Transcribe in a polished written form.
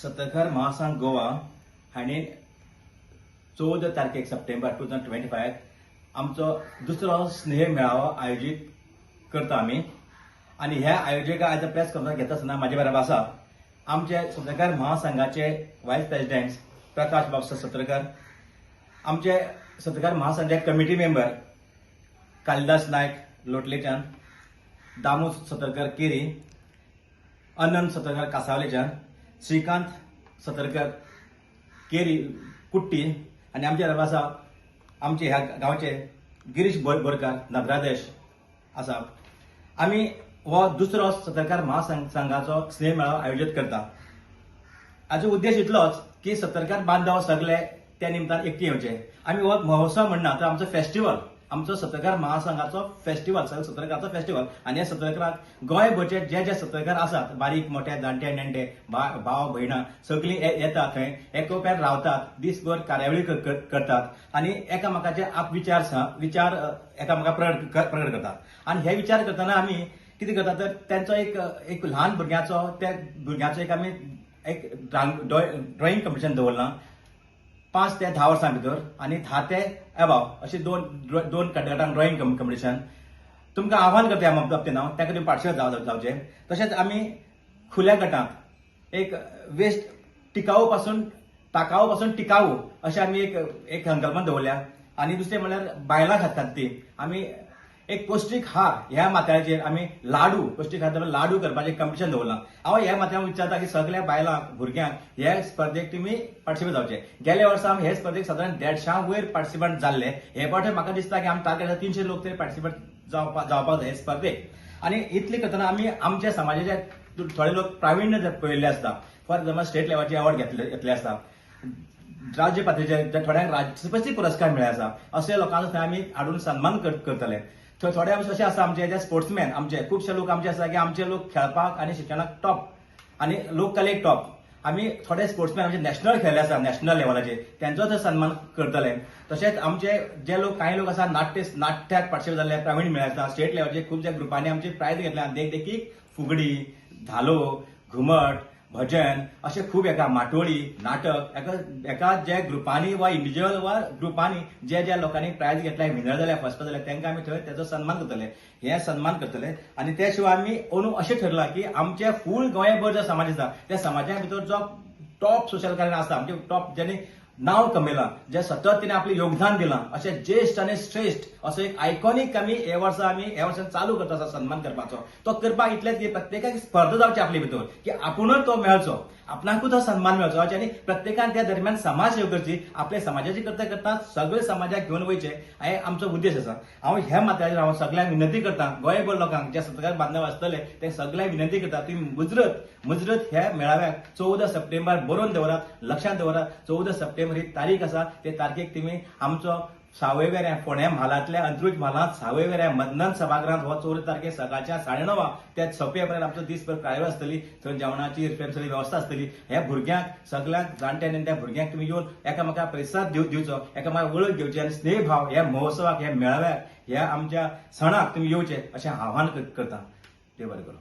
सतकार महासंघ गोवा हांणी 14 तारखेक सप्टेंबर 2025 आमचो दुसरो स्नेह मेळावो आयोजीत करता आमी आनी ह्या आयोजका आयज प्रेस कॉन्फरन्स घेता आसतना म्हाजे बरोबर आसा आमचे सतकार महासंघाचे वायस प्रेसिडेंट प्रकाश बाबसा सतरकर, आमचे सतकार महासंघाचे कमिटी मेंबर कालिदास नायक लोटलेच्यान, दामू सतरकर केरी, अनंत सतरकर कासावलेच्यान, श्रीकांत सतरकर केरी कुट्टी आनी आमचे बरोबर आसा आमचे ह्या गांवचे गिरीश बोरकार नगराध्यक्ष आसा. आमी हो दुसरो सतकार महासंघाचो स्नेह मेळावो आयोजीत करता. हाजो उद्देश इतलोच की सतरकार बांधव सगळे त्या निमतान एकठी येवचे. आमी हो महोत्सव म्हणना तर आमचो फेस्टिवल, आमचो सतकार महासंघाचो फेस्टिवल, सतरकाराचो फेस्टिवल. आनी ह्या सतरकाराक गोंयभरचे जे सतरकार आसात, बारीक मोठे जाणटे नेणटे भाव भयणां सगळीं येतात, थंय एकोप्यान रावतात, दिसभर कार्यावळी करतात आनी एकामेकाचे विचार एकामेका प्रकट करतात. आनी हे विचार करतना आमी कितें करतात तर त्यांचो एक ल्हान भुरग्याचो त्या भुरग्याचो आमी एक ड्रॉइंग कॉम्पिटिशन दवरलां 5 ते 10 वर्सां भितर आनी 10 ते अबाव अशें दोन गटांक ड्रॉइंग कॉम्पिटिशन. तुमकां आव्हान करता ह्या बाबतींत हांव त्या खातीर पार्टिसिपेट जावचे. तशेंच आमी खुल्या गटांत एक वेस्ट टिकाऊ पासून टिकाऊ अशें आमी एक संकल्पना दवरल्या. आनी दुसरें म्हणल्यार बायलां खातीर आमी एक पौष्टीक हार ह्या माथ्याचेर आमी पौष्टीक हार लाडू करपाचें कॉम्पिटिशन दवरलां. हांव ह्या माथ्यार विचारता की सगळ्या बायलांक भुरग्यांक ह्या स्पर्धेक तुमी पार्टिसिपेट जावचे. गेल्या वर्सा आमी हे स्पर्धेक सादारण 150 वयर पार्टिसिपंट जाल्ले. हे फावटी म्हाका दिसता की आमी टार्गेट 300 लोक तरी पार्टिसिपेट जावपाक जाय स्पर्धेक. आनी इतले करतना आमी आमच्या समाजाचे थोडे लोक प्राविण्य पळयल्ले आसता. फॉर एक्झाम्पल स्टेट लेवलचे अवॉर्ड घेतले आसता, राज्य पातळीचेर थोड्यांक राष्ट्रपती पुरस्कार मेळ्ळे आसा. अशा लोकांचो थंय आमी हाडून सन्मान करतले. थोडे अशें आसा आमचे जे स्पोर्ट्समॅन, आमचे खुबशे लोक आमचे आसा की आमचे लोक खेळपाक आनी शिक्षणाक टॉप आनी लोक कलेक टॉप. आमी थोडे स्पोर्ट्समॅन आमचे नॅशनल खेळ्ळे आसा, नॅशनल लेवलाचेर त्यांचो थंय सन्मान करतले. तशेंच आमचे जे लोक कांय लोक आसा नाट्याक पार्टिसिपेट जाल्ले, प्रावीण्य मेळ्ळे आसा. स्टेट लेवलाचेर खुबशे ग्रुपांनी आमचे प्रायज घेतल्या. देखीक फुगडी, धालो, घुमट, भजन असे खूब माटोळी, नाटक एका जे ग्रुपांनी वा इंडिव्हिज्युअल वा ग्रुपांनी जे लोकांनी प्रायज घेतल्या, विनर जाल्या, फर्स्ट जाल्या, तांकां आमी थंय तेजो सन्मान करतले. हे सन्मान करतले. आनी त्या शिवाय आमी अंदू अशें ठरलां की आमचे फूल गोंयभर जो समाज आसा त्या समाजा भितर जो टॉप सोशल कार्य आसा, आमचे टॉप जेणे नांव कमयलां, जे सतत तिने आपलें योगदान दिलां, अशे ज्येष्ठ आनी श्रेष्ठ असो एक आयकॉनीक आमी हे वर्सान चालू करता आसा सन्मान करपाचो. तो करपाक इतलेंच की प्रत्येकाक स्पर्धा जावची आपले भितर की आपुणूच तो मेळचो, आपणाकूच तो सन्मान मेळचो आनी प्रत्येकान त्या दरम्यान समाज सेवा करची. आपल्या समाजाची करता सगळे समाजाक घेवन वयचे हे आमचो उद्देश आसा. हांव ह्या माथ्याचेर हांव सगळ्यांक विनंती करता, गोंयभर लोकांक जे सतकार बांधव आसतले ते सगळ्यांक विनंती करता, तुम्ही मुजरत ह्या मेळाव्याक 14 सप्टेंबर बरोवन दवरात, लक्षात दवरात. 14 सप्टेंबर ही तारीख आसा. ते तारखेक तुमी आमचो सावयवेऱ्या फोंड्या म्हालांतल्या अंत्रुज म्हालांत सावयवेऱ्या मतदान सभागृहांत हो 14 तारखेक सकाळच्या 9:30 ते सोंपेपर्यंत आमचो दिसभर कार्यावळ आसतली. थंय जेवणाची सगळी वेवस्था आसतली. ह्या भुरग्यांक सगळ्यांक जाणट्या नेणट्या भुरग्यांक तुमी येवन एकामेकाक प्रतिसाद दिवचो, एकामेकाक वळख घेवची आनी स्नेह भाव ह्या महोत्सवाक, ह्या मेळाव्याक, ह्या आमच्या सणाक तुमी येवचे अशें आव्हान करता. देव बरें करूं.